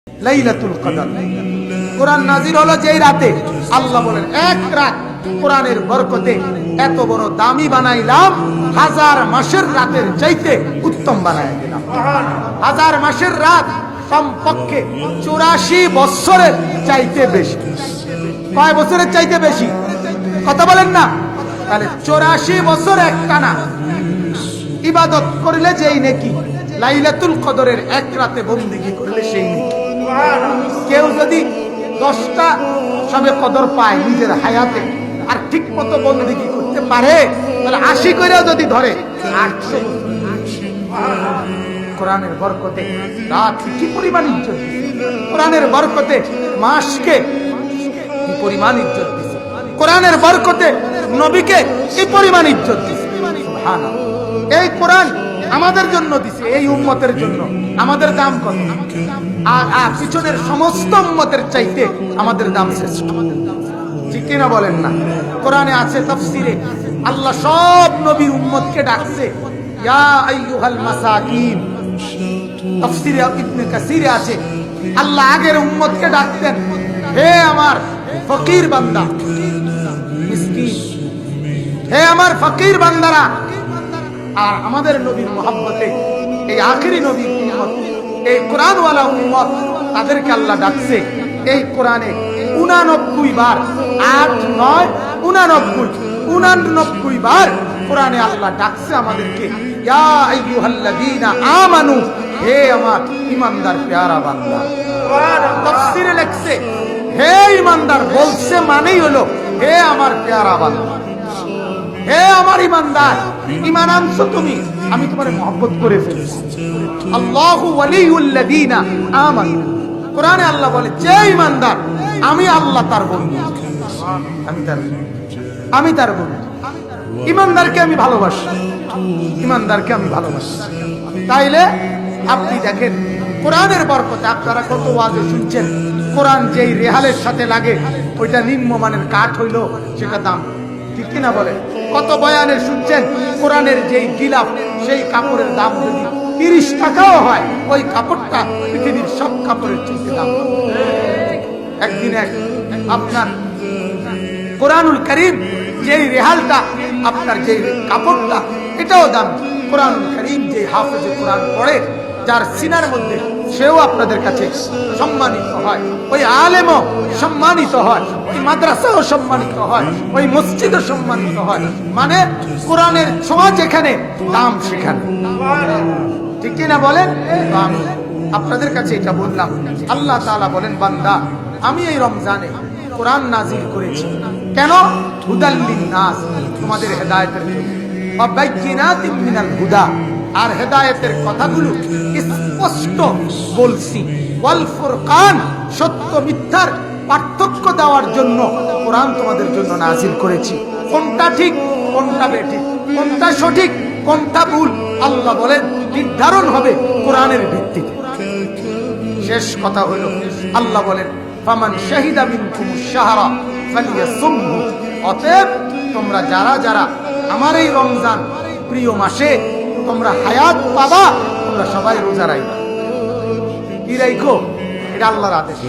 লাইলাতুল কদর। কোরআন নাজিল হলো যেই রাতে, আল্লাহ বলেন এক রাত কোরআনের বরকতে এত বড় দামি বানাইলাম, হাজার মাসের রাতের চাইতে উত্তম বানাই দিলাম। হাজার মাসের রাত কমপক্ষে 84 বছরের চাইতে বেশি। কয় বছরের চাইতে বেশি? কথা বলেন না। তাহলে 84 বছর একটানা ইবাদত করলে যেই নেকি, লাইলাতুল কদরের এক রাতে বন্দেগী করলে সেই নেকি। কেউ যদি 10টা সবে কদর পায় নিজের হায়াতে আর ঠিক মতো বন্দেগী করতে পারে, তাহলে 80 করেও যদি ধরে 800। কোরআনের বরকতে রাত কি পরিমাণ ইজ্জত দিছে, কোরআনের বরকতে মাসকে কি পরিমাণ ইজ্জত দিছে, কোরআনের বরকতে নবীকে কি পরিমাণ ইজ্জত দিছে। সুবহানাল্লাহ। এই কোরআন আমাদের জন্য দিছে, এই উম্মতের জন্য। আমাদের দাম কত? আর পিছনের সমস্ত উম্মতের চাইতে আমাদের দাম শ্রেষ্ঠ। ঠিক কিনা বলেন না? কোরআনে আছে তাফসিরে আল্লাহ সব নবীর উম্মতকে ডাকছে ইয়া আইয়ুহাল মাসাকিন। তাফসিরে ইবনে কাসিরে আছে আল্লাহ আগের উম্মতকে ডাকতেন হে আমার ফকির বান্দা, মিসকিন, হে আমার ফকির বান্দারা। আর আমাদের নবীর মহব্বতে এই আখেরি নবীর উম্মত, এই কোরআনওয়ালা উম্মত, তাদেরকে আল্লাহ ডাকছে এই কোরআনে 89 বার, 8, 9, 89 বার কোরআনে আল্লাহ ডাকছে আমাদেরকে ইয়া আইয়ুহাল্লাযীনা আমানু, হে আমার ঈমানদার প্যারা বান্দা। তাফসীরে লেখছে হে ঈমানদার বলছে মানেই হলো হে আমার প্যারা বান্দা, হে আমার ঈমানদার, ঈমান আনছো তুমি, আমি তোমারে মহব্বত করে ফেলেছি। আল্লাহু ওয়ালিউল্লাযীনা আমানু। কোরআনে আল্লাহ বলে যে ঈমানদার, আমি আল্লাহ তার বন্ধু, আমি তার বন্ধু। ঈমানদারকে আমি ভালোবাসি, ঈমানদারকে আমি ভালোবাসি। তাইলে আপনি দেখেন কোরআনের বরকতে আপনারা কত ওয়াজে শুনছেন, কোরআন যেই রেহালের সাথে লাগে ওইটা নিম্নমানের কাঠ হইল সেটা দাম। ঠিক কিনা বলে? কত বয়ানে শুনছেন কোরআনের যেই গিলাফ সেই কাপড়ের দাম যদি 30 টাকাও হয়, ওই কাপড়টা পৃথিবীর সব কাপড়ের চেয়ে দাম। একদিন আপনার কোরআনুল কারীম যেই রেহালটা, আপনার যেই কাপড়টা, এটাও দাম। কোরআনুল কারীম যে হাফেজে কোরআন পড়ে, যার সিনার মধ্যে, সেও আপনাদের কাছে সম্মানিত হয়, ওই আলেমও সম্মানিত হয়, ওই মাদ্রাসাও সম্মানিত হয়, ওই মসজিদও সম্মানিত হয়। মানে কোরআনের ছোঁয়া যেখানে, দাম সেখানে। ঠিক কিনা বলেন? আমি আপনাদের কাছে এটা বললাম। আল্লাহ তাআলা বলেন বান্দা, আমি এই রমজানে কোরআন নাজিল করেছি কেন? হুদাল লিন্নাস, তোমাদের হেদায়েতের জন্য। ওয়া বাইয়িনাতিম মিনাল হুদা, আর হেদায়েতের কথাগুলো স্পষ্ট বলছি। ওয়াল ফুরকান, সত্য মিথ্যার পার্থক্য দেওয়ার জন্য কোরআন তোমাদের জন্য নাজিল করেছি। কোনটা ঠিক, কোনটা বেঠিক, কোনটা সঠিক, কোনটা ভুল, আল্লাহ বলেন নির্ধারণ হবে কোরআনের ভিত্তিতে। শেষ কথা হলো আল্লাহ বলেন ফামান শাহিদা মিনকুমুশ শাহরা ফালিয়াসুমহু। অতএব তোমরা যারা যারা আমার এই রমজান প্রিয় মাসে তোমরা হায়াত পাবা, তোমরা সবাই রোজা রাখবা। কি রাখো? এটা আল্লাহর আদেশ।